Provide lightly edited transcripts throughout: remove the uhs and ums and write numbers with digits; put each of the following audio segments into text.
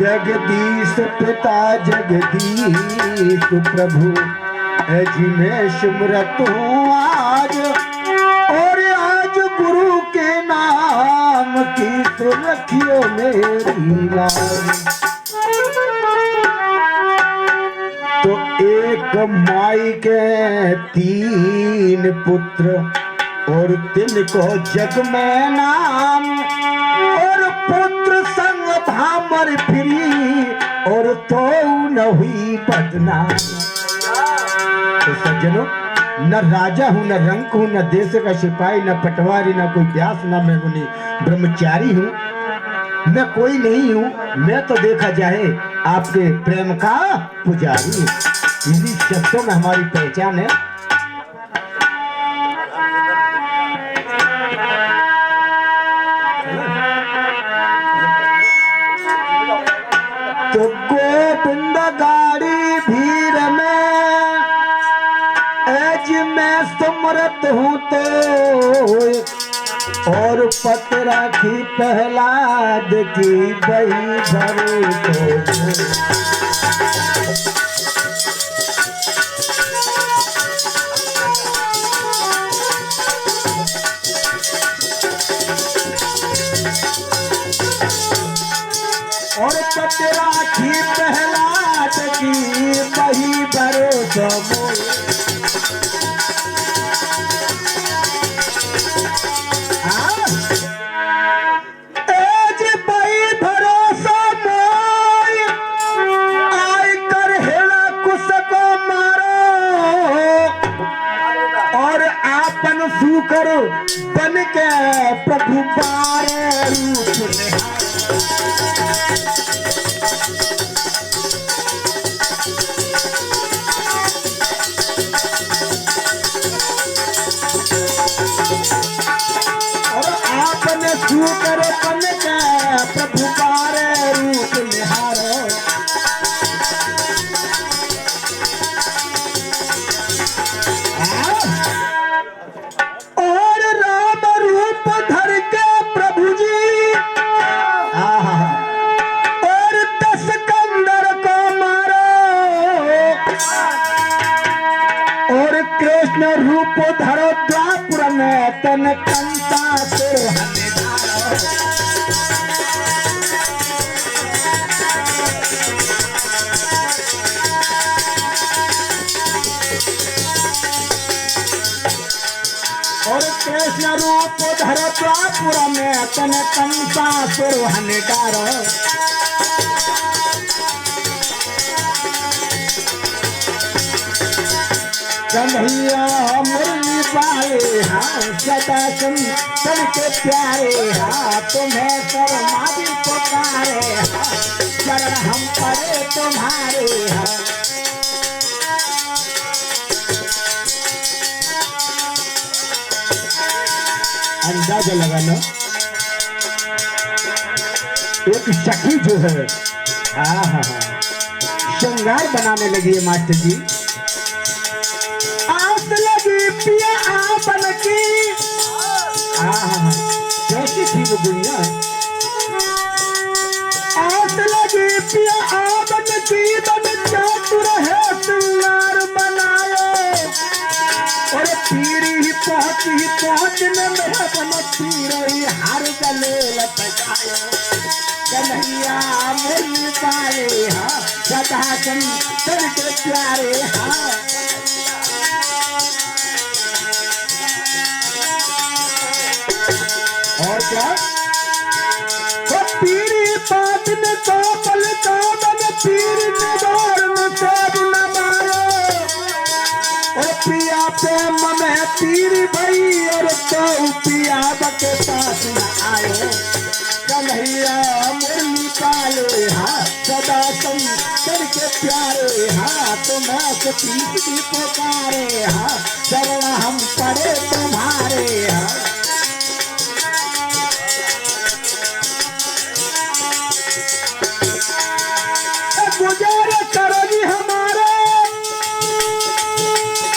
जगदीश पिता जगदीश प्रभु जिन्हें सिमरत हूँ आज, और आज गुरु के नाम की तो रखियो मेरी लाज। तो एक माई के तीन पुत्र और तिनको जग में नाम, और पुत्र संग भामर फिरी और तो न हुई बदनाम। तो सज्जनों, न राजा हूं, न रंक हूं, न देश का सिपाही, न पटवारी, न कोई व्यास, न मैं मुनि ब्रह्मचारी हूं, मैं कोई नहीं हूं। मैं तो देखा जाए आपके प्रेम का पुजारी। इन्हीं शब्दों में हमारी पहचान है। तो गोविंद गाड़ी भीड़ में एज मैं सुमरत हूँ तो, और पत राखी प्रहलाद की बही भरू तो। और पत राखी प्रहलाद की बही भरोसा मोर। करो बन के प्रभु पारे रूप और आपने सुकर बन के प्रभु पारे रूप निहारो। रूप धरो द्वापुर में तन कंता से और कृष्ण रूप धरो द्वापुर में तन कंता से हने डारो। कन्हैया मुरली पाए हाँ सदा सुंदर के प्यारे हाँ, तुम्हें सर्वमादि पुकारे हाँ, चरण हम पड़े तुम्हारे हाँ। अंदाजा लगाना, एक सखी जो है हाँ हाँ हाँ श्रृंगार बनाने लगी है मास्टर जी। पिया आपन की कैसी थी वो दुनिया। आस लगी पिया आपन की बन चातुर है श्रृंगार बनाए, और पीरी ही पहुंचने में बन पीर ही हार गले लटकाए। कन्हैया मुरली पाए हाँ सदा सुंदर के प्यारे हाँ। और क्या वो पीरी पात ने तो पल तो मन पीर ने दौर में सब न मारो, और पिया प्रेम में पीरी भई और तो पिया बके पास न आयो। कन्हैया मुरली पाले हाँ सदा सुंदर के प्यारे हाँ, तुम्हें से पीत की पुकारे हाँ, चरण हम पड़े तुम्हारे हाँ। गुजारा करो जी हमारे,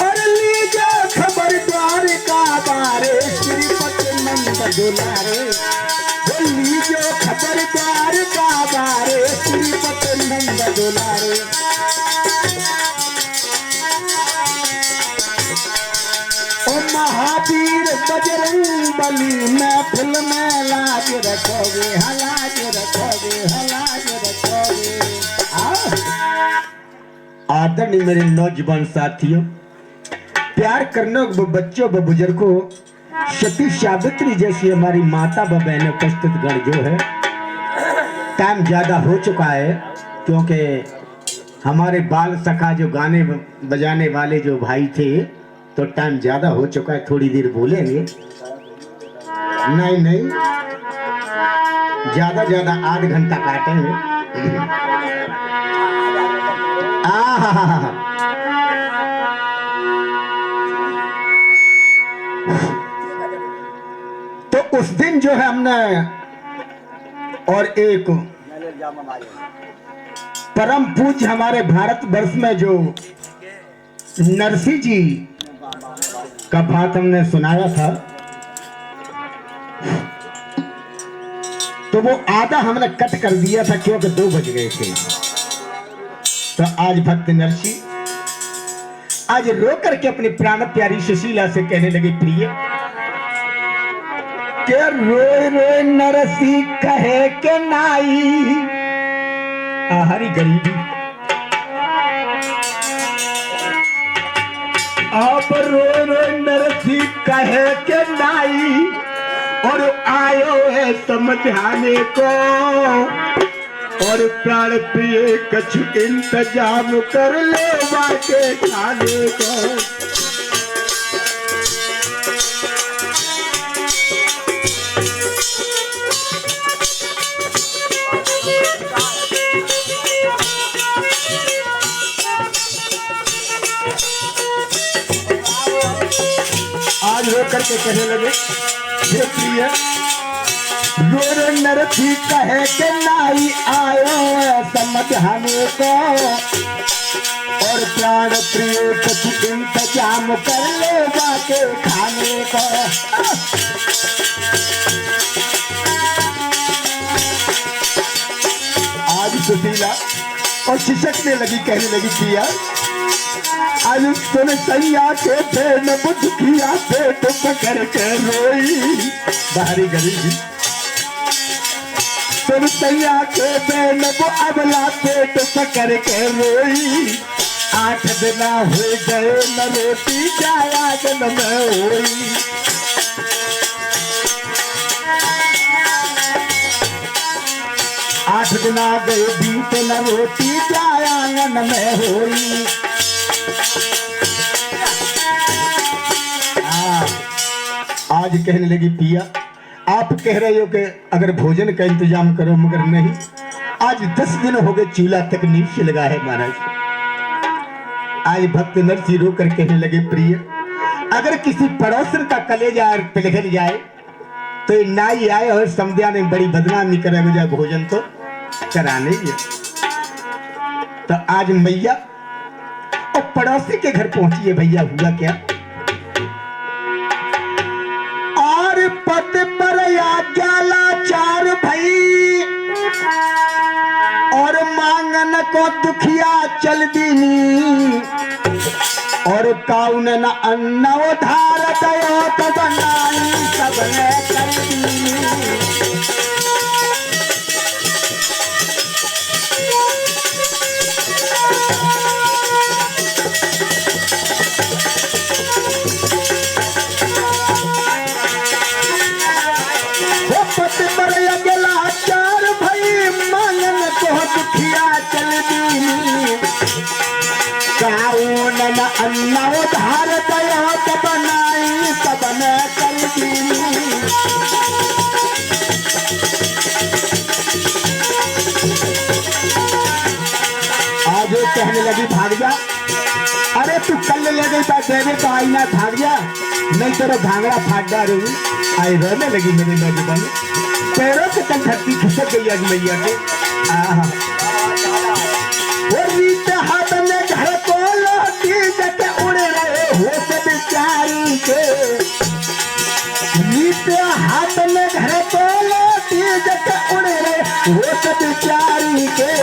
और लीजिए खबर द्वारिका बारे श्रीपति नंद दुलारे। लीजिए खबर द्वारिका बारे श्री दुलारे। ओ महावीर बजरंग बली महफिल में लाज रखोगे, लाज रखोगे, लाज रखोगे। आदरणीय मेरे नौजवान साथियों, प्यार करने व बच्चों व बुजुर्गों, सती सावित्री जैसी हमारी माता व बहनों उपस्थित गण जो है, टाइम ज्यादा हो चुका है क्योंकि हमारे बाल सखा जो गाने बजाने वाले जो भाई थे तो टाइम ज्यादा हो चुका है, थोड़ी देर बोलेंगे। नहीं नहीं, ज्यादा आध घंटा काटेंगे। तो उस दिन जो है हमने और एक परम पूज्य हमारे भारत वर्ष में जो नरसिंह जी का बात हमने सुनाया था, तो वो आधा हमने कट कर दिया था क्योंकि 2 बज गए थे। तो आज भक्त नरसिंह आज रो करके अपनी प्राण प्यारी सुशीला से कहने लगे, प्रिय के रोए रोए नरसिंह कहे के नाई, हरी गरीबी आप रोए रोए नरसिंह कहे के नाई, और आयो है समझाने को, और प्राण प्रिय कछु इंतजाम कर ले बाके खाने को। आज रो करके कहने लगे, हे प्रिय रोए नरसिंह कहे के नाई, आयो समझाने को, और प्राण प्रिय कुछ इंतजाम कर ले बाके खाने को। आज सुशीला और छिछकने लगी, कहने लगी, प्रिया आज सुन सैया के पेन बुझ किया, पेट पकड़ के रोई, बाहरी गरीबी सुन सैया के पेन वो अबला, पेट पकड़ के रोई, 8 दिन हो गए न रोटी जाया जन में होई। 8 दिन गए बीत न रोटी जाया न में होई। आज कहने लगी, पिया आप कह रहे हो कि अगर भोजन का इंतजाम करो, मगर नहीं, आज 10 दिन हो गए चूल्हा तक नीचे लगा है महाराज। आज भक्त नरसिंह रो कर कहने लगे, प्रिय अगर किसी पड़ोसन का कलेजा पिघल जाए तो ये नाई आए और समझा ने बड़ी बदनामी करे, मुझे भोजन तो कराने ही। तो आज मैया और पड़ोसी के घर पहुंची है। भैया हुआ क्या, और पद पर आज्ञाला 4 भाई, और मांगन को दुखिया चल दीनी, और काउन न अन्न उधार दयो तो बनाई सबने कर दीनी। अन्न उधार दया तो बनाई सबने कर दीनी। आज कहने लगी, भाग जा, अरे तू कल ले गई था देवे तो आई ना, भाग जा नहीं तेरा घाघरा फाट डालू। आई रोने लगी मेरी नौजवान, पैरों से कल धरती खिसक गई आज मैया के। हाथ में घर को लौटी जते उड़े रहे होश बेचारी के, नीचे हाथ में घर को लौटी जते उड़े रहे होश बेचारी के।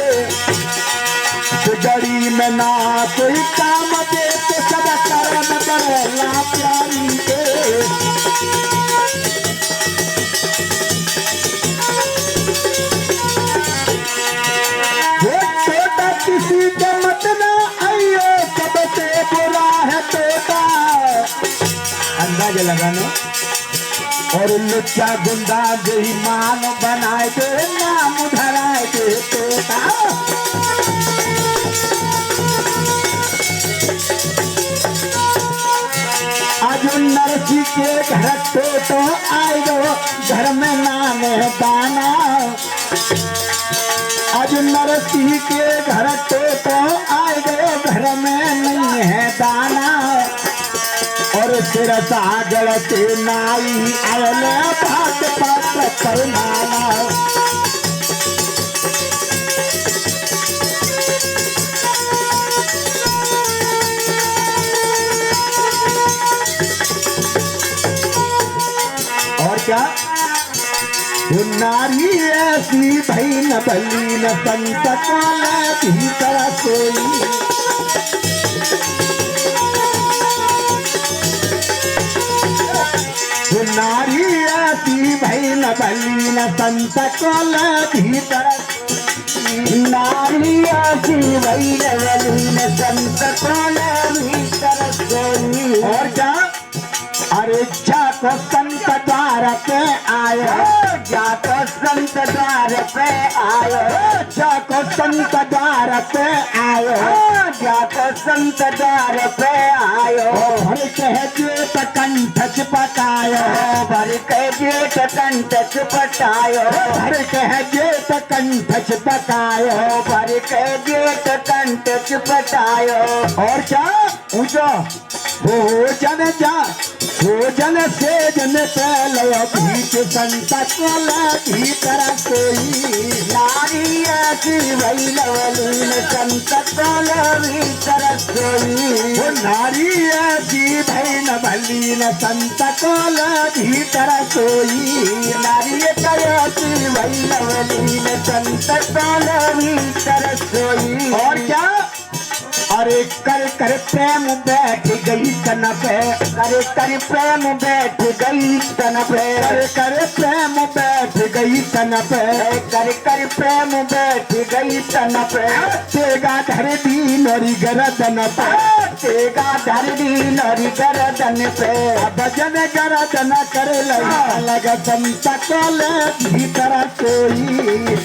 में ना कोई काम दे तो सब करम करला प्यारी के। वो छोटा किसी के मत ना आइयो, सबसे बुरा है तोता। अंदाजा लगाना। और लुच्चा गुंडा बेईमान बनाए दे, नाम धराए दे तोता। आज नरसी के घर तो आए दो, घर में नाम दाना। आज नरसी के घर तो आए दो, घर में नहीं है दाना। और सिर सागर से नाई आयल भात पात्र करनाना। और क्या वो नारी ऐसी भई न भली न संत काला भीतर सोई। नारी ऐसी भई न भली न संत काल भीतर। नारी ऐसी भई न भली न संत काल भीतर सोई। और क्या अरे जाको संत द्वार पे आयो, जाको संत द्वार पे आयो, जाको संत द्वार पे आयो, जाको संत द्वार पे आयो। भर कह जेठ कंठ चिपकायो, भर कह जेठ कंठ चिपटायो, भर कह जेठ कंठ चिपकायो, भर कह जेठ कंठ चिपटायो। और क्या ऊंचा भोजन जा, भोजन से जन पहले भीत संत कल भीतर सोई। नारी ऐसी भई लवलीन संत कल भीतर सोई। वो नारी ऐसी भई लवलीन संत कल भीतर सोई। नारी ऐसी भई लवलीन संत कल भीतर सोई। और क्या अरे कर कर प्रेम बैठ गई तन पे, करे कर प्रेम बैठ गई तन पे, करे कर प्रेम बैठ गई तन पे, करे कर प्रेम बैठ गई तन पे। तेगा धर दी नरी गरदन पे, तेगा धर दी नरी गरदन पे। भजन गरदन कर लगा संत कल भीतर सोई।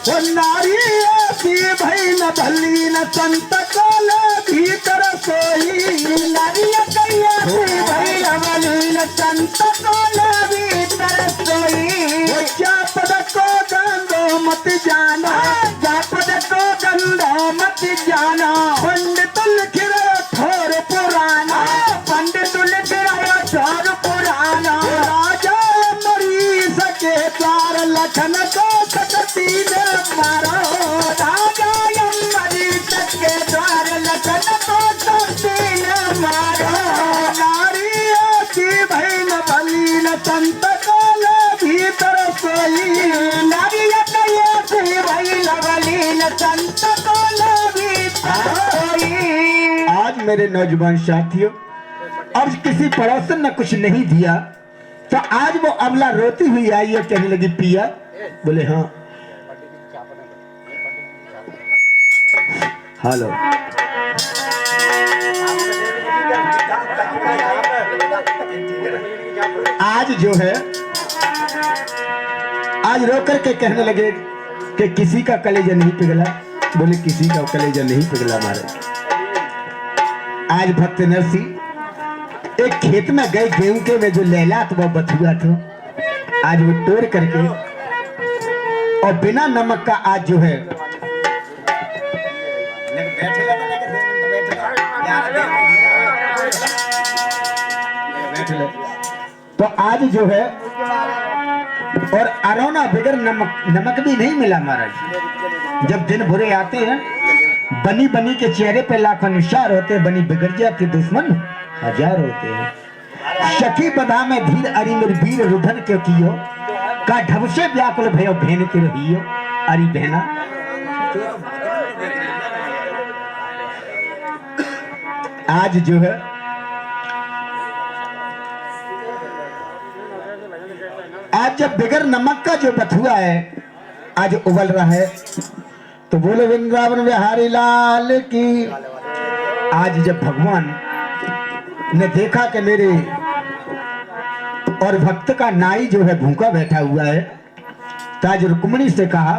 वो नारी ऐसी भई न भली न संत कल भीतर सोई। नारी ऐसी भई न भली न संत कल भीतर सोई। वो जापद को गंधो मत जाना, जापद को गंधो मत जाना। पंडित लिख रहे थोर पुराना, पंडित लिख रहे थोर पुराना। राजा मरीज के द्वार लखन को सकती ने मारो, राजा मरीज के द्वार लखन को सकती ने मारो। नारी ऐसी भई न भली न संत कल भीतर सोई। नारी ऐसी भई न भली न संत कल भीतर सोई। आज मेरे नौजवान साथियों, अब किसी पड़ोसन ने कुछ नहीं दिया तो आज वो अबला रोती हुई आई और कहने लगी पिया। बोले हाँ। हेलो आज जो है, आज रो करके कहने लगे कि किसी का कलेजा नहीं पिघला। बोले किसी का कलेजा नहीं पिघला महाराज। आज भक्त नरसी एक खेत में गए, गेहूं के में जो लहलात वो बथुआ था, आज वो तोड़ करके और बिना नमक का आज जो है तो आज जो है और अरोना बगैर नमक भी नहीं मिला महाराज। जब दिन बुरे आते हैं, बनी बनी के चेहरे पे लाखों निशार होते हैं, बनी बिगड़ जाती दुश्मन हजार होते हैं। सखी बधा में धीर अरि मेरे वीर रुधन के कियो का ढब से व्याकुल भयो भेन के रहियो अरि बहना। आज जो है आज जब बिगर नमक का जो बथुआ है आज उबल रहा है तो बोले वृंदावन बिहारी लाल की। आज जब भगवान ने देखा कि मेरे और भक्त का नाई जो है भूखा बैठा हुआ है तो आज रुक्मिणी से कहा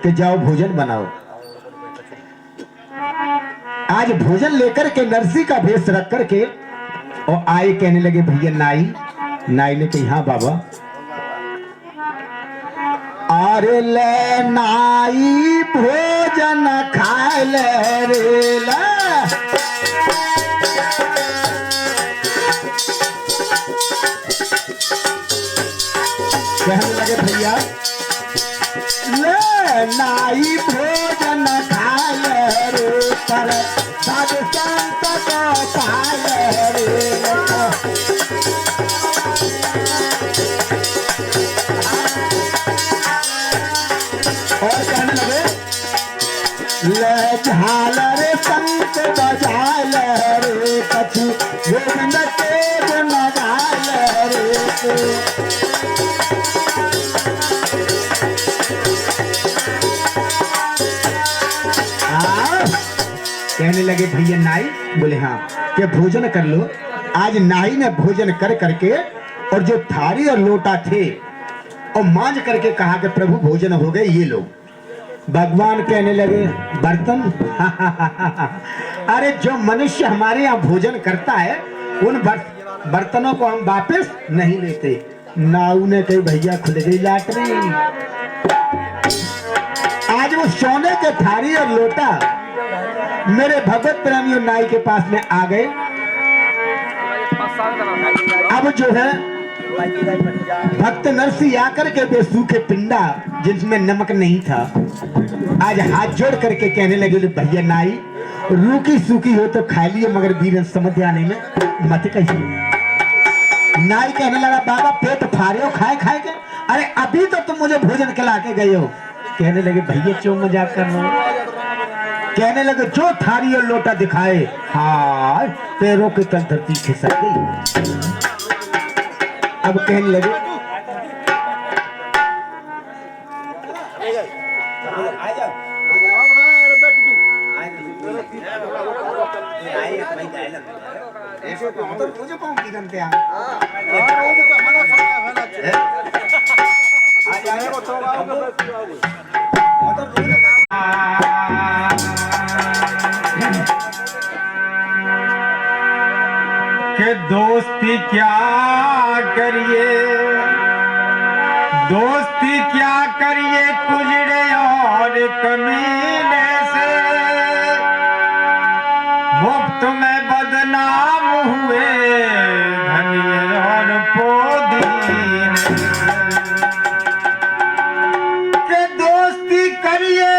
कि जाओ भोजन बनाओ। आज भोजन लेकर के नरसी का भेष रख करके और आए कहने लगे भैया नाई। नाई ने कही हाँ बाबा। अरे ले नाई भोजन खाए ले रे ले। कहने लगे भैया ले नाई भोजन खाए ले रे पर साधु संत को खाए रे। और कहने लगे ले झालर संत बजाल रे कछु गोविंद के गुण गाल रे। कहने लगे भैया नाई। बोले हाँ कि भोजन कर लो। आज नाई ने भोजन कर करके और जो थारी और लोटा थे और मांझ करके कहा कि प्रभु भोजन हो गए ये लो। भगवान कहने लगे बर्तन अरे जो मनुष्य हमारे यहाँ भोजन करता है उन बर्तनों को हम वापस नहीं लेते। नाऊ ने कही भैया खुल गई लाटरी। आज वो सोने के थारी और लोटा मेरे भगवत प्रेमियों नाई के पास में आ गए। अब जो है भक्त नरसी आकर के वे सूखे पिंडा जिसमें नमक नहीं था आज हाथ जोड़ करके कहने लगे भैया नाई रूखी सूखी हो तो खा लिए मगर वीर समझ आने में मत कहिए। नाई कहने लगा बाबा पेट फाड़े हो खाए खाए के। अरे अभी तो तुम मुझे भोजन खिला के गए हो। कहने लगे भैया क्यों मजाक कर रहे हो। कहने लगे जो थारी और लोटा दिखाए हाँ पैरों के तल धरती खिसक गई। अब कहने लगे कि दोस्ती क्या करिए दोस्ती क्या करिए कुजड़े और कमीने से मुफ्त में बदनाम हुए धनिये और पोदीन के दोस्ती करिए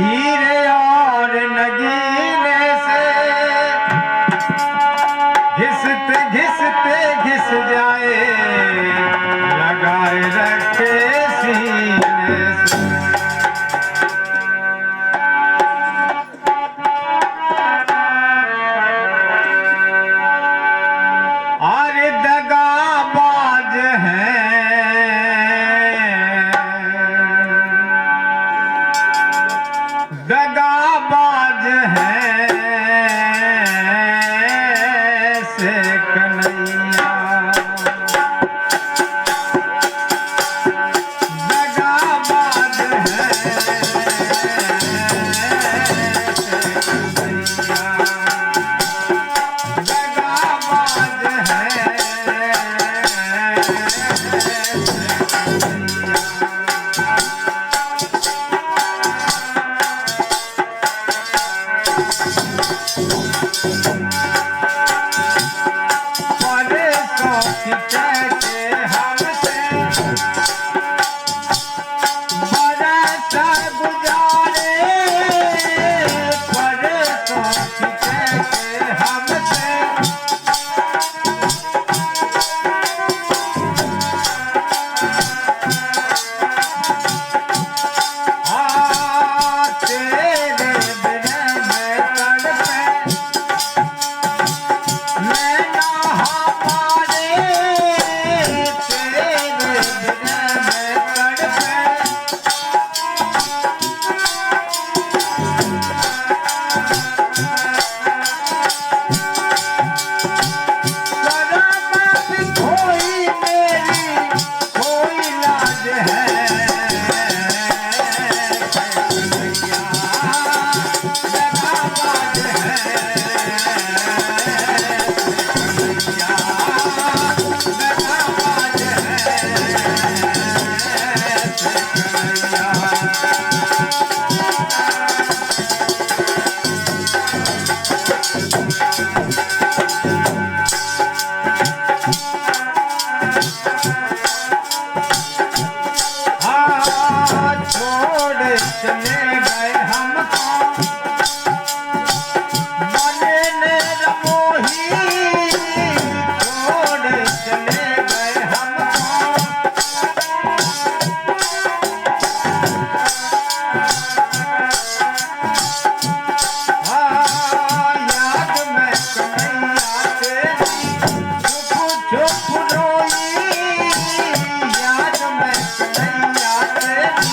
हीरे और नगीने से घिसते घिसते घिस जाए लगाए रखे सीने से। अरे दगाबाज हैं दगाबाज हैं से कन्हैया दगाबाज हैं से कन्हैया दगाबाज हैं छोड़ चले गए हमको बने ने रमोही, छोड़ चले गए हमको। याद में कन्हैया तेरी चुप चुप रोई, याद में कन्हैया तेरी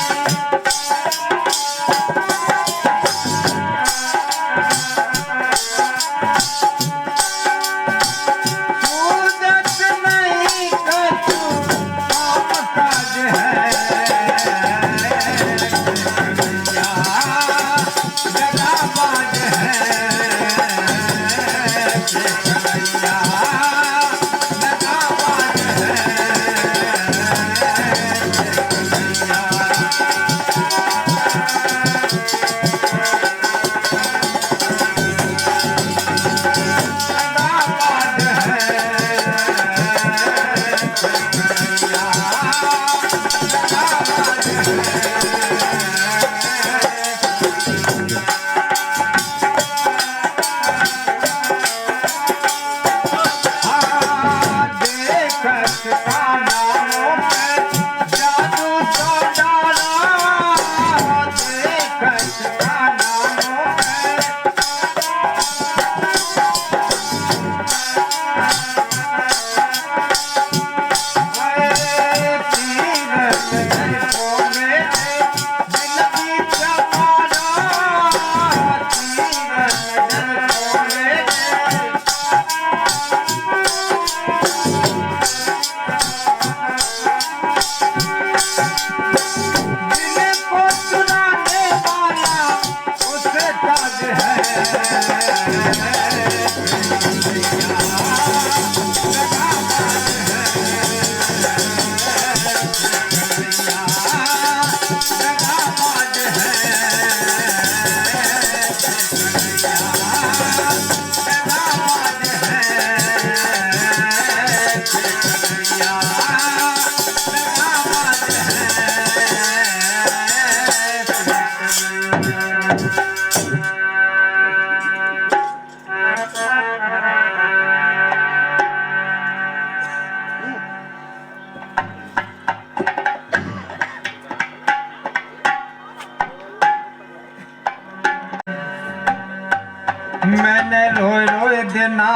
मैंने रोए रोए दिना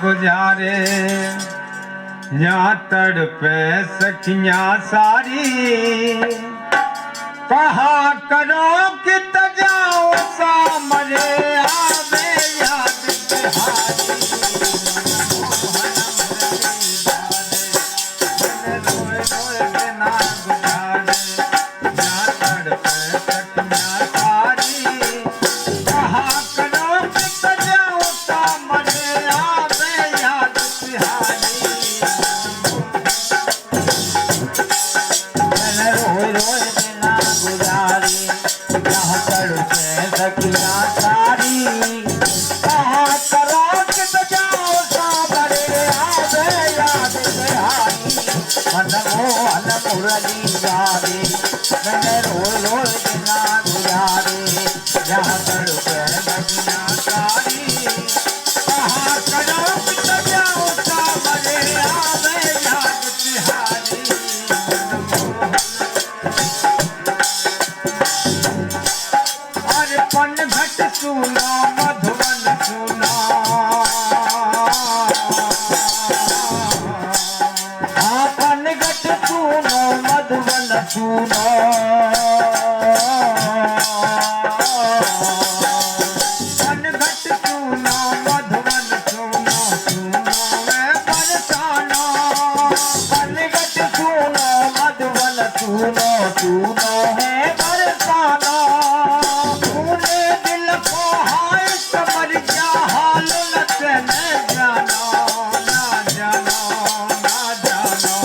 गुजारे, यहाँ तड़पे सखियाँ सारी। कहा करो कि तजाओ सामरे आवे याद तुम्हारी। मैंने रोए रोए दिना गुजारे, यहाँ तड़पे सखियाँ सारी। कहा करो कि तजाओ सामरे आवे याद तुम्हारी। मैंने रोए रोए दिना गुजारी, यहाँ तड़पे सखियाँ सारी। कहा करो कि तजाओ सामरे आवे याद तुम्हारी। मन मोहन मुरली गावे, मैंने रोए रोए दिना गुजारे, यहाँ तड़पे सखियाँ सारी। कहा करो कि तजाओ सामरे आवे याद तुम्हारी। पन घट सुना मधुबन सुना, पन घट सुनो मधुबन सुनो। पन घट सुनो मधुबन सुनो, सुनो मैं बरसाना। पन घट सुनो मधुबन सुनो, सुनो है बरसाना। तूने दिल को हाय समझ जा हाल न तेने जाना, ना जाना ना जाना।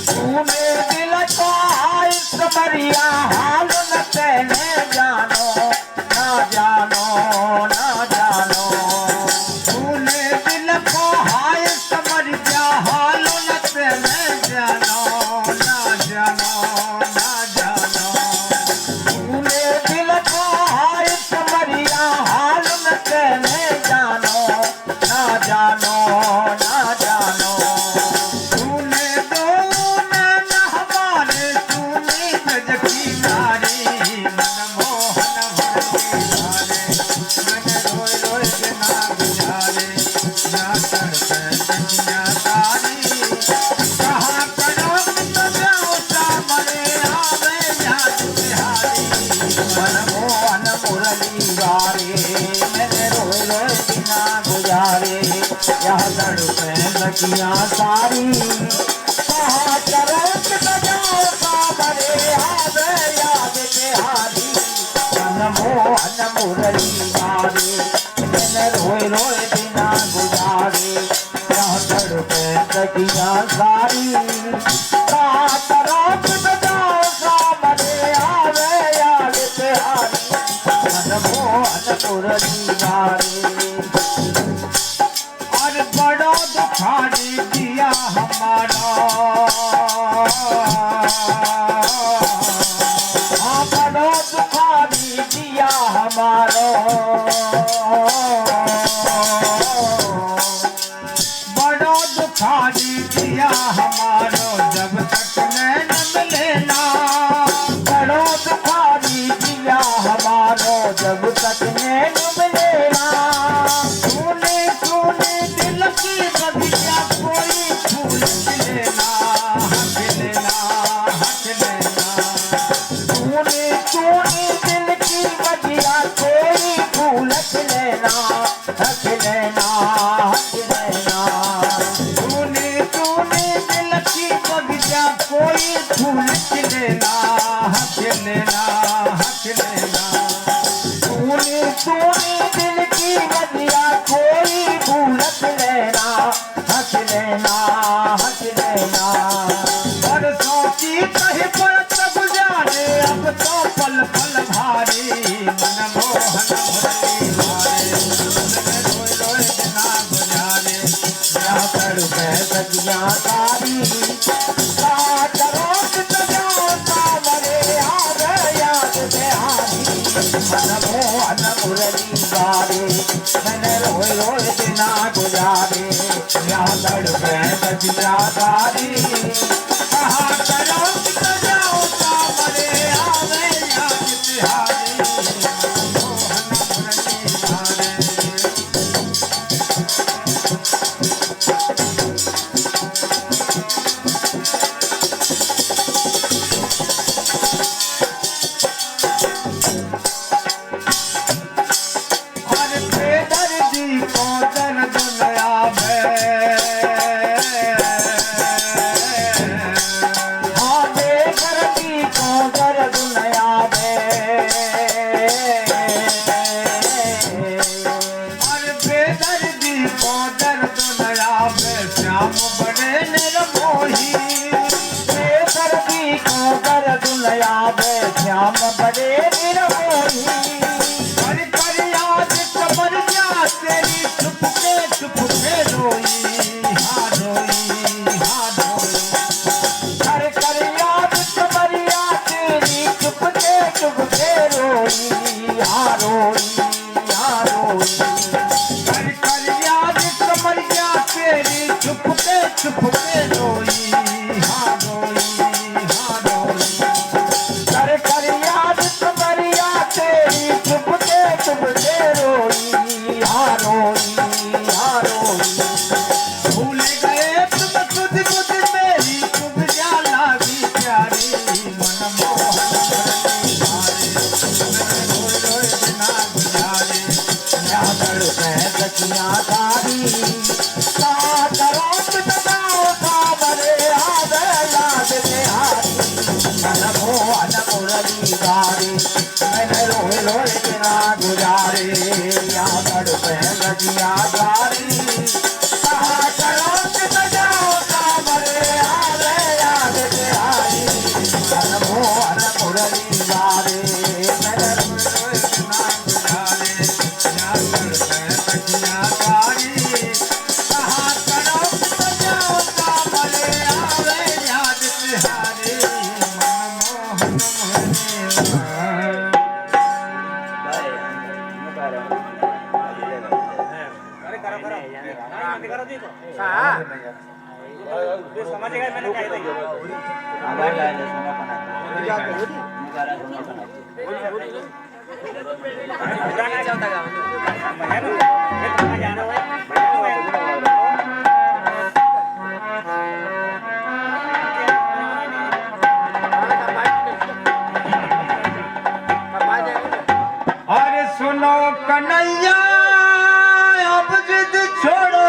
तूने दिल को हाय समरिया हाल न तेने जानो, ना जानो ना जानो। तूने दिल को हाय समझ जा हाल न तेने तड़पे सखियां सारी कहाँ चरत बजाओ सामरे आवे याद बिहारी मनमोहन मुरली गारे दिन रोए रोए बिना गुजारे कहाँ तड़पे सखियां सारी कहाँ चरत बजाओ सामरे आवे याद बिहारी मनमोहन मुरली गारे और बड़ो दुखारी दिया हमारा हाँ बड़ो दुखारी दिया हमारा बड़ो दुखारी दिया हमारो जब तक नैन मिले ना बड़ो दुखारी दिया हमारो जब तक नैन मिले ना तूने तूने दिल की बगिया कोई फूल खिलेना खिलेना खिलेना तूने तूने दिल की बगिया कोई फूल खिलेना खिलेना खिलेना तूने तूने दिल की बगिया कोई फूल खिलेना खिलेना खिलेना तूने तूने दिल की बगिया कोई फूल खिलेना खिलेना खिलेना बरसों की कहीं परत गुजारे अब तो पल पल भारी मनमोहन मुरली गारे रोए रोए बिना गुजारे या तड़पे सखियां सारी कहाँ चरोट बजाओ सामरे आवे याद बिहारी मनमोहन मुरली गारे मैंने रोए रोए बिना गुजारे या तड़पे सखियां सारी कहाँ चरोट बजाओ सामरे आवे याद बिहारी मनमोहन मुरली गारे और बेदर्दी को दर्द नया हाँ बेदर्दी को दर्द नया और बेदर्दी को दर्द नया श्याम बड़े निर्मोही बेदर्दी को दर्द नया श्याम बड़े निर्मोही कर याद कमर जा तेरी चुप के रोई हाँ रोई हाँ रोई कर याद कमर जा तेरी चुप के रोई हाँ रोई हाँ रोई कर याद कमर जा तेरी चुप के रोई हाँ रोई हाँ रोई कर याद कमरिया तेरी चुप के रोई हाँ रोई हाँ रोई भूल गए तुम खुद खुद मेरी तुम जाला भी प्यारी मनमोहन मुरली गारे मैं रोए रोए बिना गुजारे या तड़पे सखियां सारी कहाँ चरोट बजाओ सामरे आवे याद बिहारी मनमोहन मुरली गारे मैंने रोए रोए बिना गुजारे या तड़पे सखियां सारी कहाँ चरोट बजाओ सामरे आवे याद बिहारी मनमोहन मुरली गारे मैंने रोए रोए बिना गुजारे या तड़पे सखियां सारी कहाँ चरोट बजाओ सामरे आवे याद बिहारी मनमोहन मुरली गारे अरे सुनो कन्हैया अब जिद छोड़ो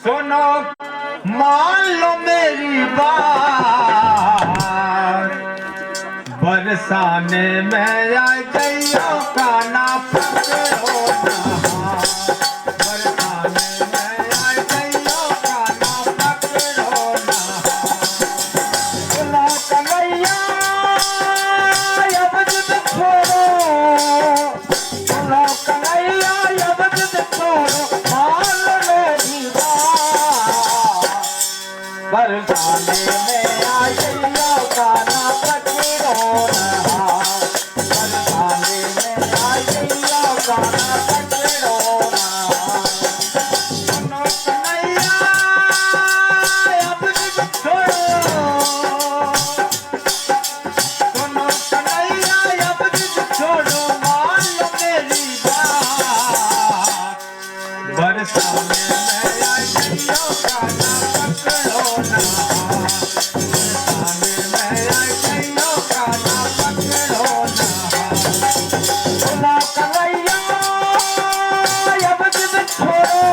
सुनो मान लो मेरी बात, बरसाने में आ गइयो का ना पकड़ो ना, बरसाने में आ गइयो का ना पकड़ो ना। सुनो कन्हैया अब जिद छोड़ो, सुनो कन्हैया अब जिद छोड़ो, मान लो मेरी बात, बरसाने में आ गइयो का ना पकड़ो ना, बरसाने में आ गइयो का ना पकड़ो ना। सुनो कन्हैया अब जिद छोड़ो, सुनो कन्हैया अब जिद छोड़ो, मान लो मेरी बात, बरसाने में आ गइयो का ना पकड़ो ना, बरसाने में आ गइयो का ना पकड़ो ना। सुनो कन्हैया अब जिद छोड़ो,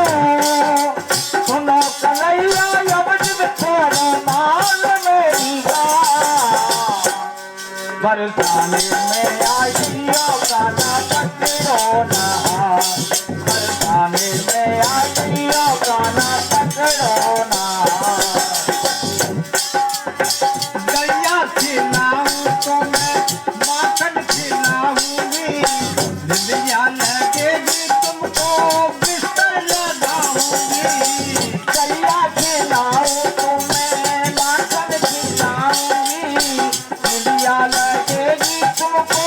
सुनो कन्हैया अब जिद छोड़ो, मान लो मेरी बात, बरसाने में आ गइयो का ना पकड़ो ना, बरसाने में आ गइयो का ना पकड़ो ना। गैया खिलाऊं तो मैं माखन खिलाऊंगी, निंदिया लगेगी तुमको बिस्तर लगाऊंगी। गैया खिलाऊं तो मैं माखन खिलाऊंगी, निंदिया लगेगी तुमको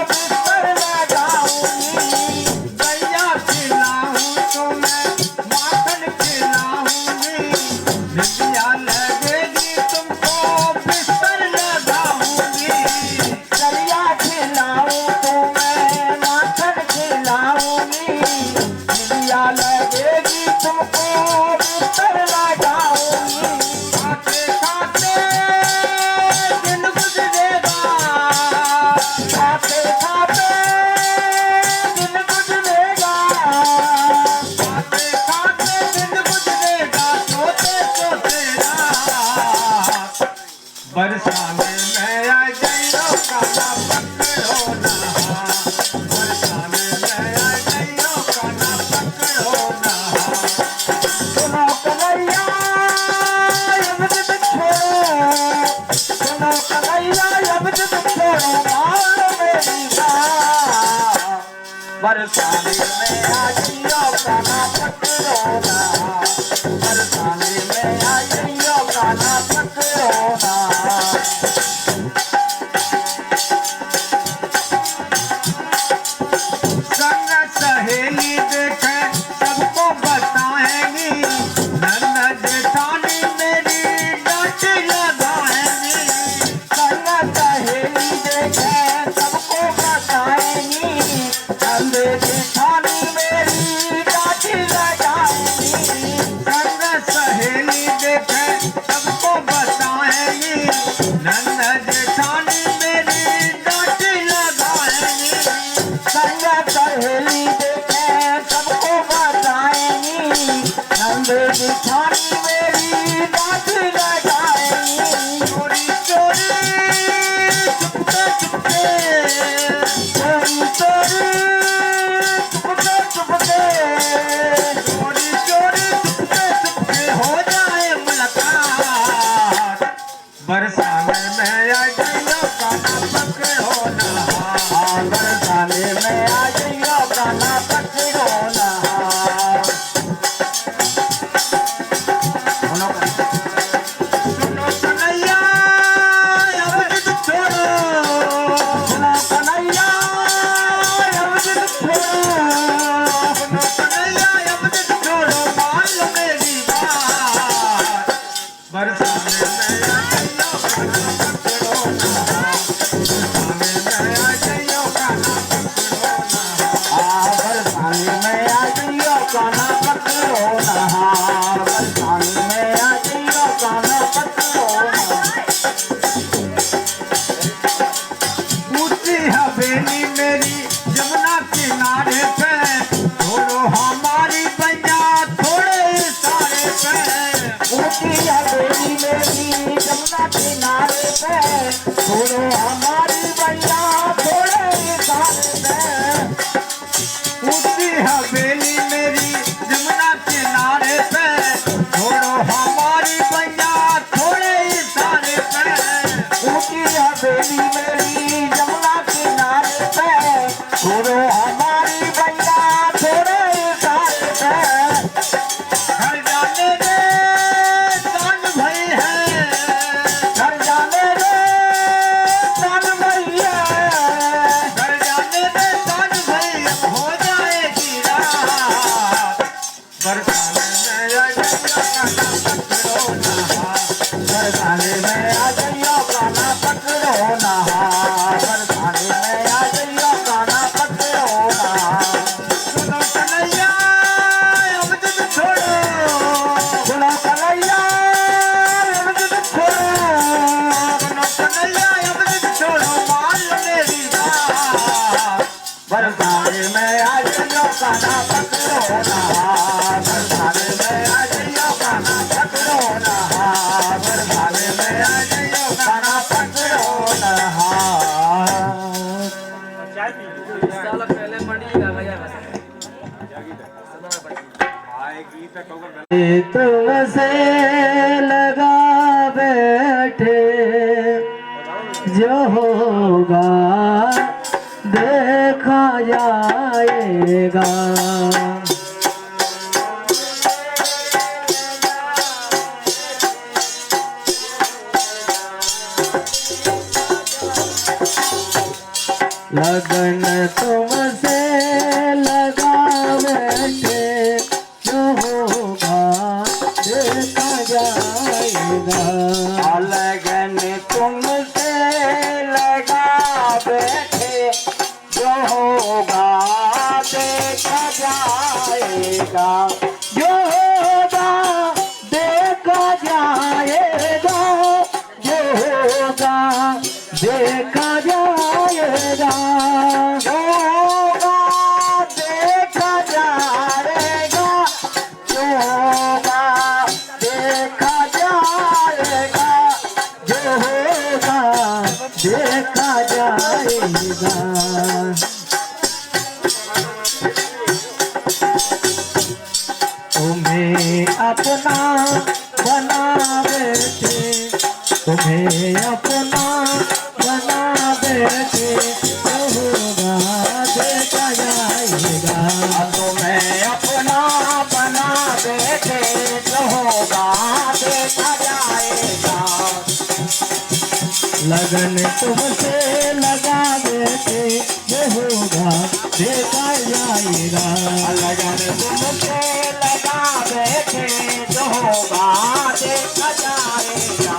बिस्तर लगाऊंगी। गैया खिलाऊं तो मैं माखन खिलाऊंगी, निंदिया लगेगी तुमको बिस्तर लगाऊंगी। गैया खिलाऊं तो मैं माखन खिलाऊंगी, निंदिया लगेगी तुमको बिस्तर लगाऊंगी। खाते खाते दिन गुजरेगा, खाते खाते दिन गुजरेगा, खाते खाते दिन गुजरेगा, सोते सोते रात, बरसाने में आ गइयो का ना पकड़ो ना, बरसाने में आ गइयो का ना पकड़ो ना। सुनो कन्हैया अब जिद छोड़ो, सुनो कन्हैया अब जिद छोड़ो, मान लो मेरी बात, बरसाने में आ गइयो का ना पकड़ो ना, बरसाने में आ गइयो का ना पकड़ो ना। संग सहेली देखे सबको बताएंगी, नन्ना जेठानी मेरी डांट लगाएंगी। संग सहेली देखे सबको बताएंगी, नन्ना जेठानी मेरी डांट लगाएंगी। संग सहेली देखे सबको बताएंगी, नन्ना जेठानी मेरी डांट लगाएंगी। संग सहेली देखे सबको बताएंगी, नंद जेठानी मेरी डांट लगाएंगी। चोरी चोरी चुपके चुपके, चोरी चोरी चुपके चुपके, चोरी चोरी चुपके चुपके हो जाए मुलाकात, बरसाने में आ गइयो का ना पकड़ो ना, बरसाने में आ गइयो का ना पकड़ो ना। सुनो कन्हैया अब जिद छोड़ो, सुनो कन्हैया अब जिद छोड़ो, सुनो कन्हैया अब जिद छोड़ो, मान लो मेरी बात, बरसाने में आ गइयो का ना पकड़ो ना, बरसाने में आ गइयो का ना पकड़ो ना, बरसाने में आ गइयो का ना पकड़ो ना, बरसाने में आ गइयो का ना पकड़ो ना। ऊंची हवेली मेरी यमुना किनारे पे, छोड़ो हमारी बंजा थोड़े इशारे पे, बरसाने में आ जाइयो काना पकड़ो नहा बरसाने में आ जाइयो काना पकड़ो नहा सुनो कन्हैया अब जिद छोड़ो सुनो कन्हैया अब जिद छोड़ो सुनो कन्हैया अब जिद छोड़ो मान लो मेरी बात बरसाने में आ जाइयो काना पकड़ो नहा बरसाने में आ जाइयो काना पकड़ो नहा बरसाने में आ जाइयो काना पकड़ो नहा साल पहले मंडी लगा गया तुमसे लगा बैठे जो होगा देखा जाएगा लगन तुमसे लगा बैठे जो होगा देखा जाएगा लगन तुमसे लगा बैठे जो होगा देखा जाएगा जो होगा देखा जाएगा जो होगा देखा जाएगा जो होगा देखा जाएगा जो होगा देखा जाएगा जो होगा देखा जाएगा तुम्हें अपना बना बैठे तुम्हें अपना बना बैठे जो होगा देखा जाएगा तुम्हें अपना बना बैठे जो होगा देखा जाएगा लगन तुमसे लगा बैठे जो होगा देखा जाएगा लगन तुमसे लगा बैठे जो होगा देखा जाएगा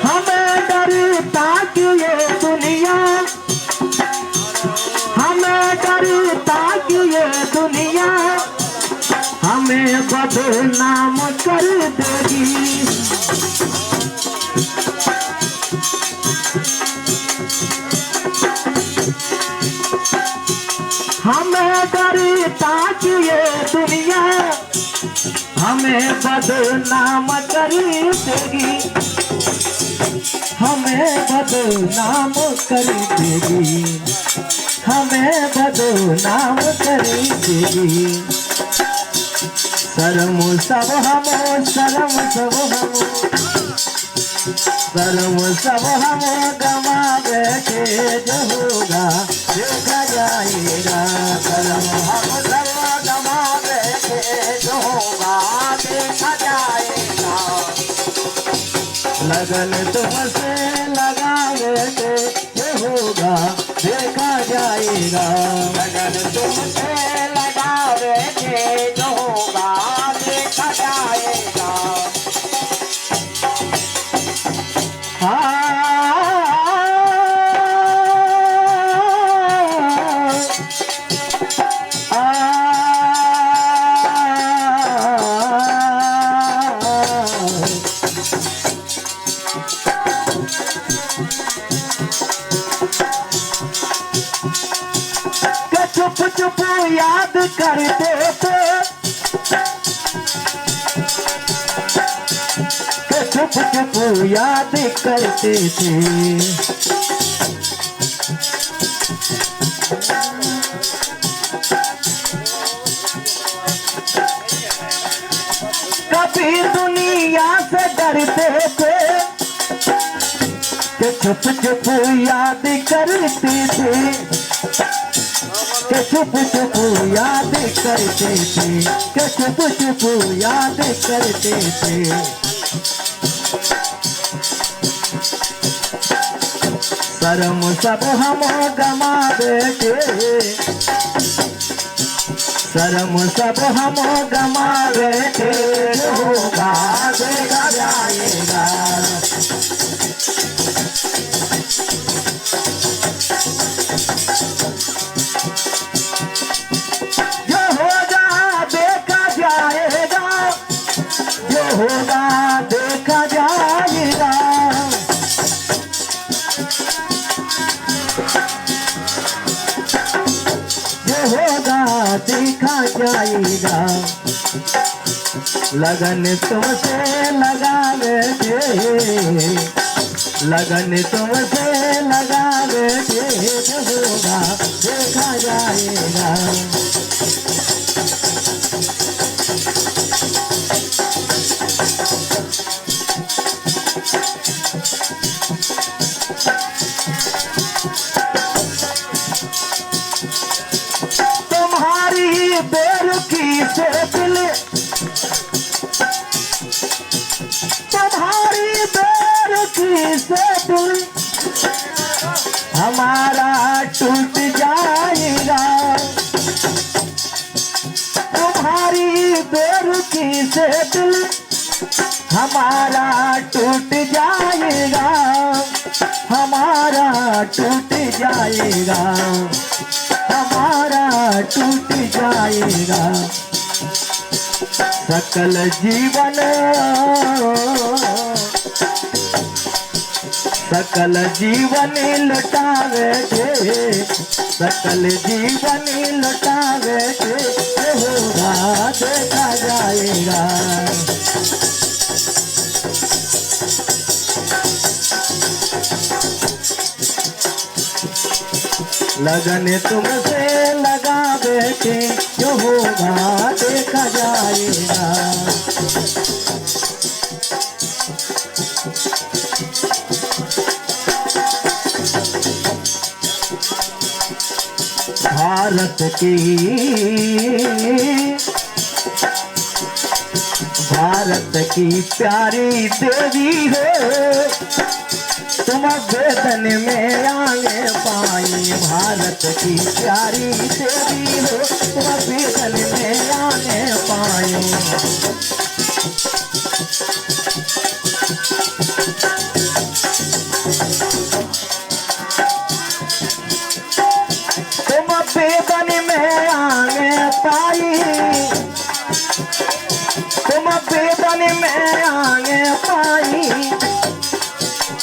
हमें डरता कि ये दुनिया हमें डरता कि ये दुनिया हमें बदनाम कर देगी हमें डरता कि ये दुनिया हमें बदनाम कर देगी हमें बदनाम कर देगी हमें बदनाम कर देगी शर्म सब हम शर्म सब हम शर्म सब हम गवा बैठे जो होगा देखा जाएगा शर्म हम सब गवा बैठे जो होगा देखा जाएगा लगन तुमसे लगा बैठे जो होगा देखा जाएगा लगन तुमसे लगा बैठे जो होगा देखा जाएगा चुप चुप याद करते थे चुप चुप याद करते थे कभी दुनिया से डरते थे कि चुप चुप याद करते थे कि चुप चुप याद करते थे कि चुप चुप याद करते थे शर्म सब हम गमा बैठे, शर्म सब हम गमा बैठे, जो होगा देखा जाएगा। जो होगा देखा जाएगा, जो होगा देखा जाएगा। जो होगा देखा जाएगा। लगन तुमसे लगा बैठे, लगन तुमसे लगा बैठे, जो होगा देखा जाएगा। तुम्हारी बेरुखी से दिल, तुम्हारी बेरुखी से दिल हमारा टूट जाएगा। तुम्हारी बेरुखी से दिल हमारा टूट जाएगा, हमारा टूट जाएगा, हमारा टूट जाएगा। सकल जीवन, सकल जीवन लुटावे के, सकल जीवन लुटावे के, होगा देखा जाएगा। लगन तुमसे लगा बैठे, जो होगा देखा जाएगा। भारत की, भारत की प्यारी देवी हो, तुम वेदन में आने पाई। भारत की प्यारी देवी हो, तुम वेदन में आने पाई। तुम वेदन में आने पाई, तुम वेदन में आने पाई,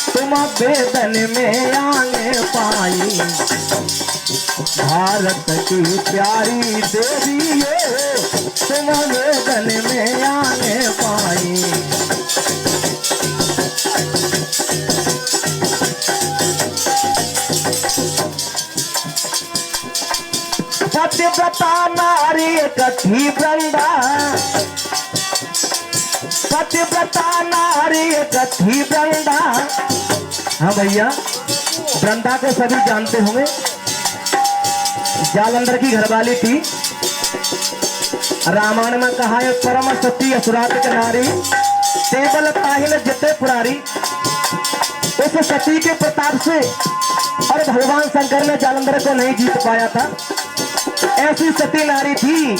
तुम वेदन में आने पाई। भारत की प्यारी देवी हो, तुम वेदन में आने पाई। पतिव्रता नारी कथी वृंदा, पतिव्रता नारी कथी वृंदा। हाँ भैया, वृंदा को सभी जानते होंगे। जालंधर की घरवाली थी। रामायण में कहा है परम सती असुरात के नारी, केवल ताहिल जिते पुरारी। उस सती के प्रताप से और भगवान शंकर ने जालंधर को नहीं जीत पाया था। ऐसी सती नारी थी।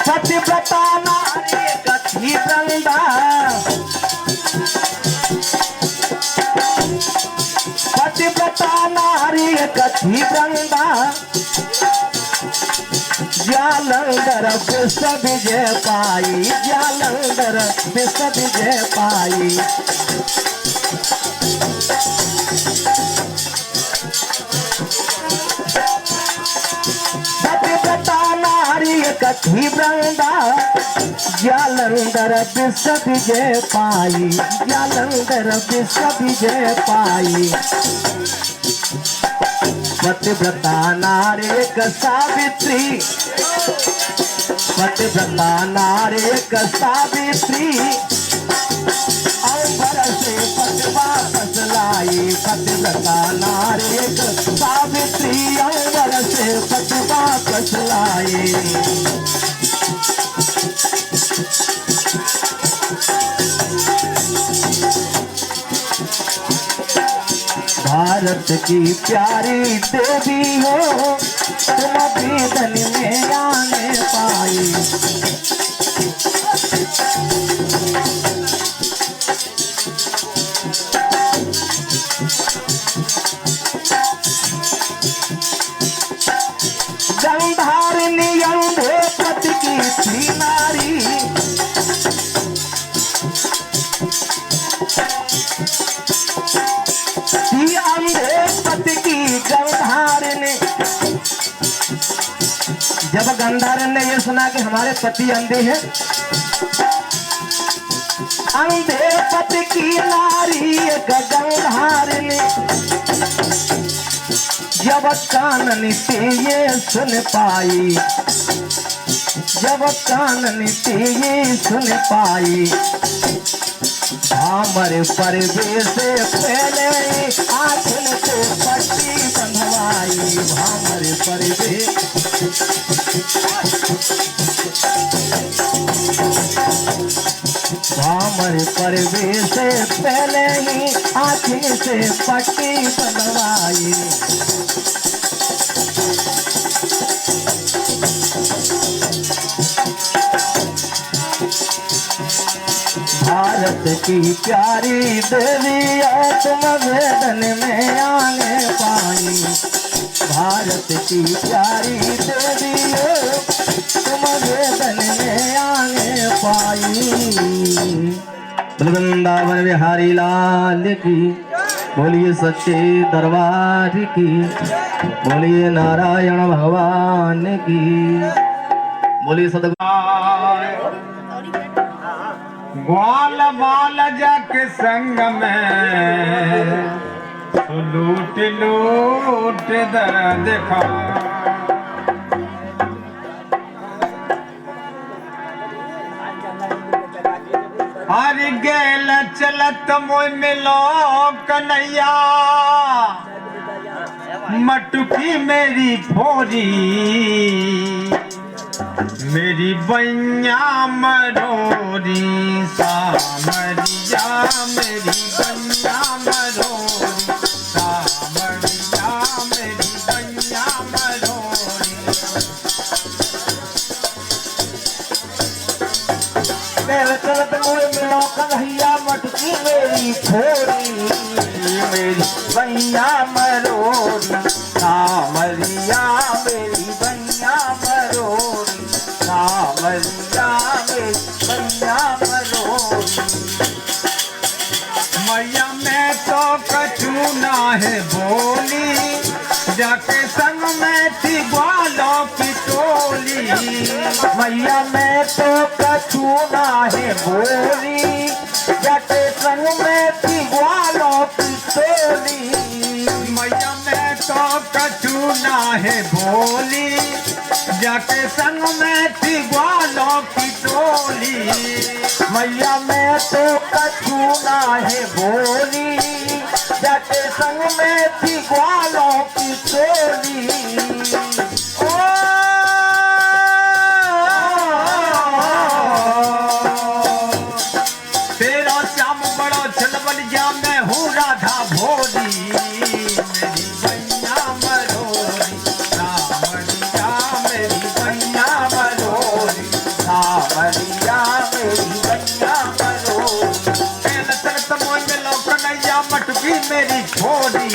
पतिव्रता नारी कथी वृंदा, पतिव्रता नारी कथी वृंदा। जालंधर विश्व विजय पाई, जालंधर विश्व विजय पाई। पतिव्रता नारी कथी वृंदा, जालंधर विश्व विजय पाई, जालंधर विश्व विजय पाई। पतिव्रता नारी सावित्री, पतिव्रता नारी सावित्री। अंबर से पतिवा फसलाई, पतिव्रता नारी सावित्री। अंबर से पतिवा फसलाई। भारत की प्यारी देवी हो, तुम वेदन में आने पाई। गंधारिणी अंधे पति की थी नारी, थी अंधे पति की गंधारिणी। जब गंधारिणी ने यह सुना कि हमारे पति अंधे हैं, अंधे पति की नारी एक गंधारिणी, जब काननी से ये सुन पाई, जब काननी से ये सुन पाई, हमारे परिवेश से पहले आँखन को पट्टी बंधवाई। हमारे परिवेश हमारे परिवेश से पहले ही आँखन से पट्टी बंधवाई। भारत की प्यारी देवी तुम वेदन में आने पाई। भारत की प्यारी देवी तुम वेदन में आने पाई। वृंदावन बिहारी लाल की, बोलिए सच्चे दरबार की, बोलिए नारायण भगवान की, बोलिए सदगुरु। ग्वाल बाल जाके संग में लूट लूट दर्द खा। हर गेल चलत मोय मिलो कन्हैया, मटुकी मेरी फोरी, मेरी बैया मरोरी, सामरिया मेरी बैया मरोरी, सामरिया मेरी बैया मरोरी। मेरे चलत मुझे मिलो कन्हैया, मटकी मेरी फोरी, मेरी बैया मरोरी, सामरिया मेरी बैया मरोरी, सामरिया मेरी बैया मरोरी। मैया मैं तो कछु ना है बोली, जाके संग में थी ग्वालों की टोली। मैया मैं तो कछु ना है बोली, जाके संग में थी ग्वालों की टोली। मैया मैं तो कछु ना है बोली, जाके संग में थी ग्वालों की टोली। मैया मैं तो कछु ना है बोली, जाके संग में थी ग्वालों की टोली। तेरा श्याम बड़ा छलबलिया, मैं हूँ राधा भोली, मेरी बैया मरोरी, सामरिया मेरी बैया मरोरी, सामरिया मेरी बैया मरोरी। चलत मोय मिलो कन्हैया, मटकी मेरी छोरी,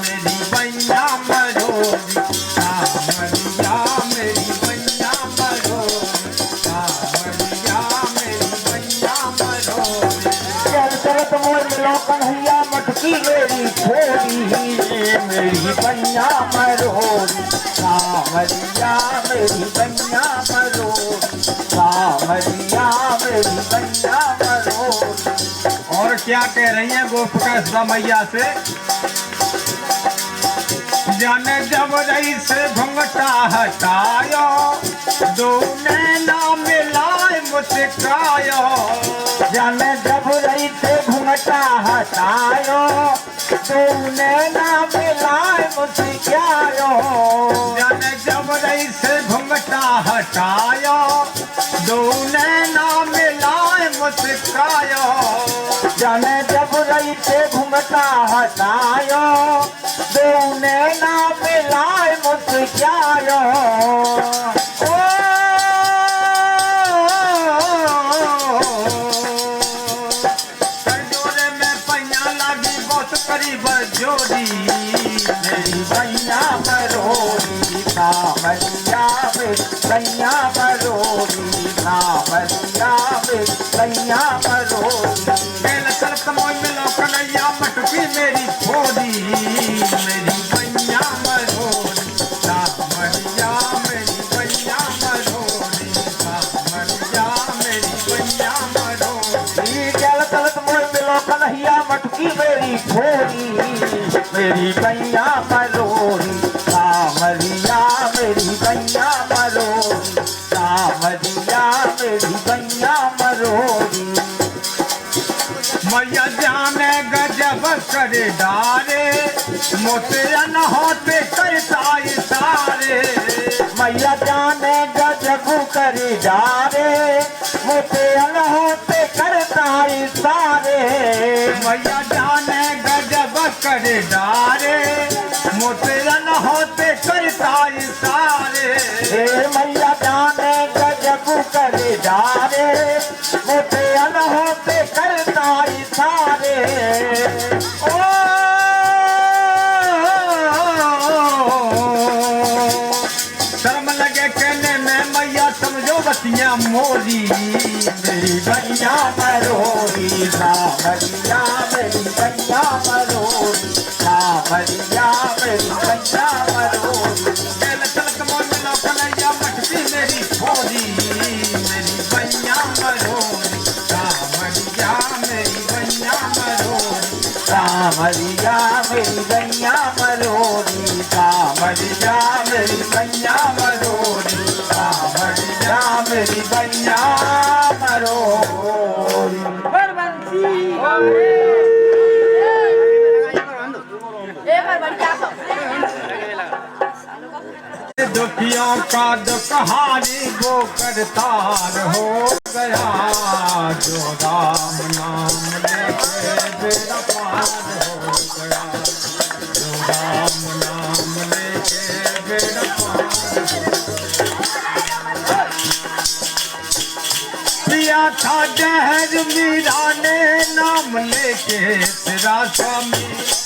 मेरी बैया मरोरी, सामरिया मेरी बैया मरोरी, सामरिया मेरी बैया मरोरी। चलत मोय मिलो कन्हैया, मटकी मेरी छोरी, मेरी बैया मरोरी, सामरिया मेरी बैया मरोरी, सामरिया मेरी बैया मरोरी। और क्या कह रही है गोपिका मैया से? जाने जब रही से घुंघटा हटायो, दो नैना मिलाए मुस्कायो। जाने जब रही से घुंघटा हटायो, दो नैना मिलाए मुस्कायो। जाने जब रही से घुंघटा हटायो, दो नैना मिलाए मुस्कायो। जाने जब रही थे घूमता हटायो दोने ना मिलाए मुस्कायो करजोरे में पैया लागी बहुत करीब जोड़ी मेरी भैया मरोरी सामरिया में भैया मरोरी सामरिया में भैया मरोरी खेल चलत मोय मिलो कन्हैया मटकी मेरी छोड़ी मेरी भैया मरोरी सामरिया मेरी भैया मरोरी सामरिया मेरी भैया मरोरी गल तलत मोय मिलो कन्हैया मटकी मेरी छोरी मेरी भैया मरोरी सामरिया मेरी भैया मरोरी सामरिया मेरी भैया मरोरी मैया जाने गजब करे डारे मोते न होते करता सारे मैया जाने गजब करी डारे मोते होते करता सारे मैया जाने गजब करे डारे मोते न होते करता सारे मैया जाने गजब करी डारे मोते होते करता सारे शर्म लगे कहने में मैया समझो बतियां मोरी मेरी भैया मरोरी सामरिया मेरी भैया मरोरी सामरिया मेरी भैया मरोरी खेल चलक मोय मिलो कन्हैया मटकी मेरी छोरी मेरी भैया मरोरी सामरिया मेरी भैया मरोरी सामरिया मेरी भैया मरोरी सामरिया मेरी भैया मरोरी सामरिया मेरी भैया मरोरी बरबंसी दुखियों का दुखहारी वो करतार हो गया जो राम नाम लेके बेड़ा पार हो गया जो राम नाम लेके बेड़ा पार पिया था जहर मीरा ने नाम लेके तेरा स्वामी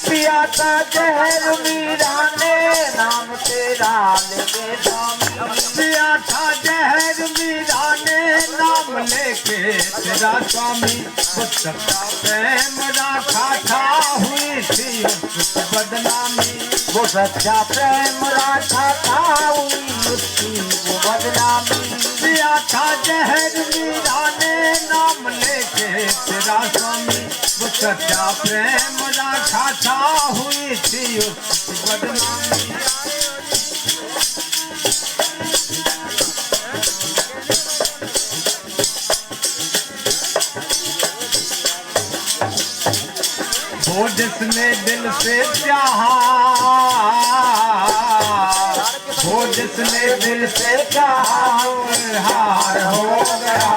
पिया था जहर मीरा ने नाम तेरा लेके स्वामी पिया था जहर मीरा ने नाम लेके तेरा स्वामी वो सच्चा प्रेम राखा था हुई थी उसकी बदनामी वो सच्चा प्रेम राखा था हुई उसकी वो बदनामी पिया था जहर मीरा ने नाम लेके तेरा स्वामी वो सच्चा प्रेम राखा था हुई थी उसकी बदनामी वो जिसने दिल से चाहा वो जिसने दिल से चाहा हार हो गया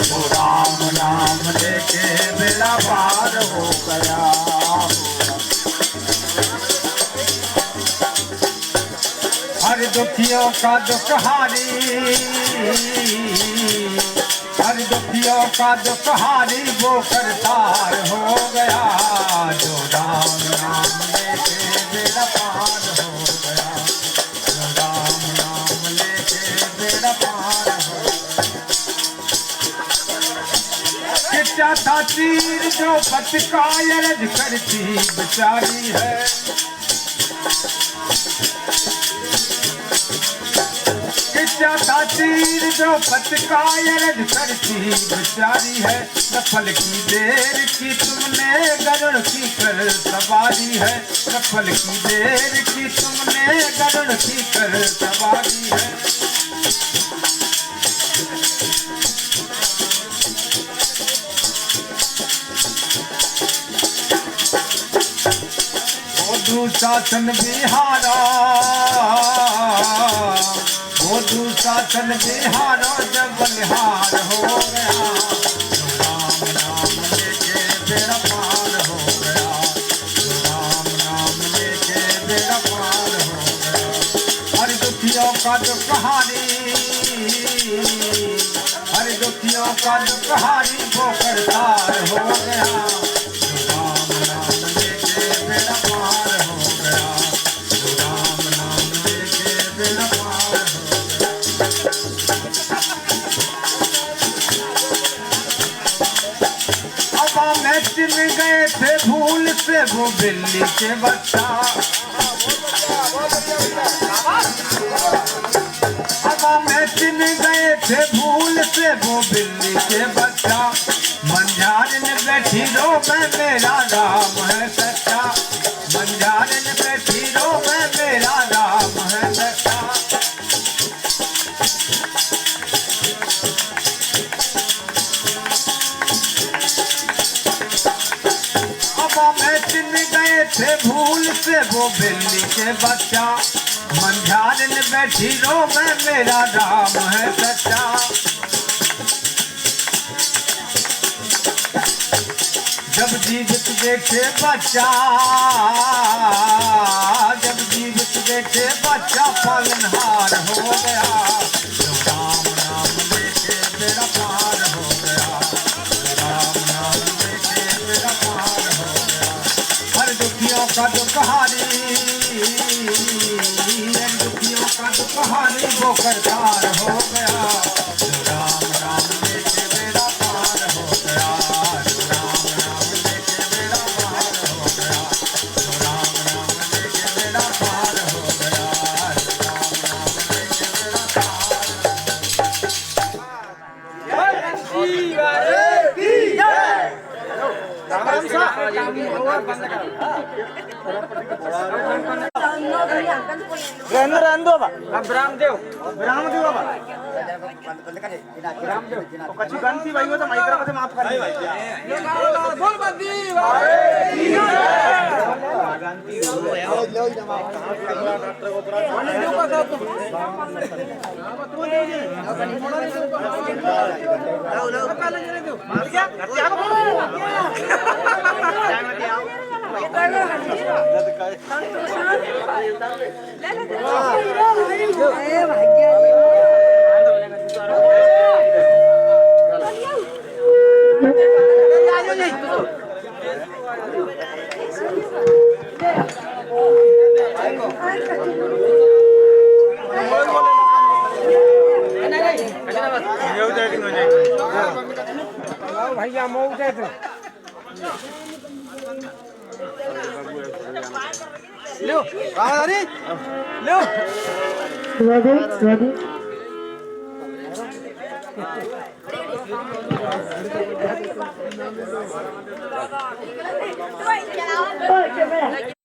वो राम नाम लेके बेड़ा पार हो गया हर दुखियों का दुखहारी हर दुखियों का दुखहारी वो करतार हो गया जो राम नाम लेके बेड़ा पार हो गया जो राम नाम लेके बेड़ा पार हो किचा था तीर जो पटकायल करती बेचारी है किचा था तीर जो पटकायल करती बेचारी है नफल की देर की तुमने गरुड़ की कर सवारी है नफल की देर की तुमने गरुड़ की कर सवारी है शासन बिहारा वो शासन बिहारा जब बलिहार हो गया राम नाम लेके का दुखहारी, हर दुखियों का दुखहारी वो करतार हो गया। राम नाम लेके बेड़ा पार हो गया, राम नाम लेके बेड़ा पार हो गया। अब में चिन गए थे भूल से वो बिल्ली के बच्चा, अब में चिन गए थे भूल से वो बिल्ली के बच्चा। मंझार में बैठी रो में मेरा राम है सच्चा, मंझार में बैठी रो में मेरा राम है सच्चा। अब में चिन गए थे भूल से वो बिल्ली के बच्चा। मंझार में बैठी रो में मेरा राम है सच्चा। जब जीवित देखे बच्चा, जब जीवित देखे बच्चा पालनहार हो गया। राम नाम लेके बेड़ा पार हो गया, राम नाम लेके बेड़ा पार हो गया। हर दुखियों का दुखहारी, हर दुखियों का दुखहारी वो करतार हो गया। राम नाम लेके बेड़ा पार हो गया, राम नाम लेके बेड़ा पार हो गया, राम नाम लेके बेड़ा पार हो गया, राम नाम लेके बेड़ा पार। अब रामदेव बाबा कच्ची गणती भाई हो तो माइक्रो से माफ कर बोल बंदी भैया मऊ दे दो लो अरे लो ready.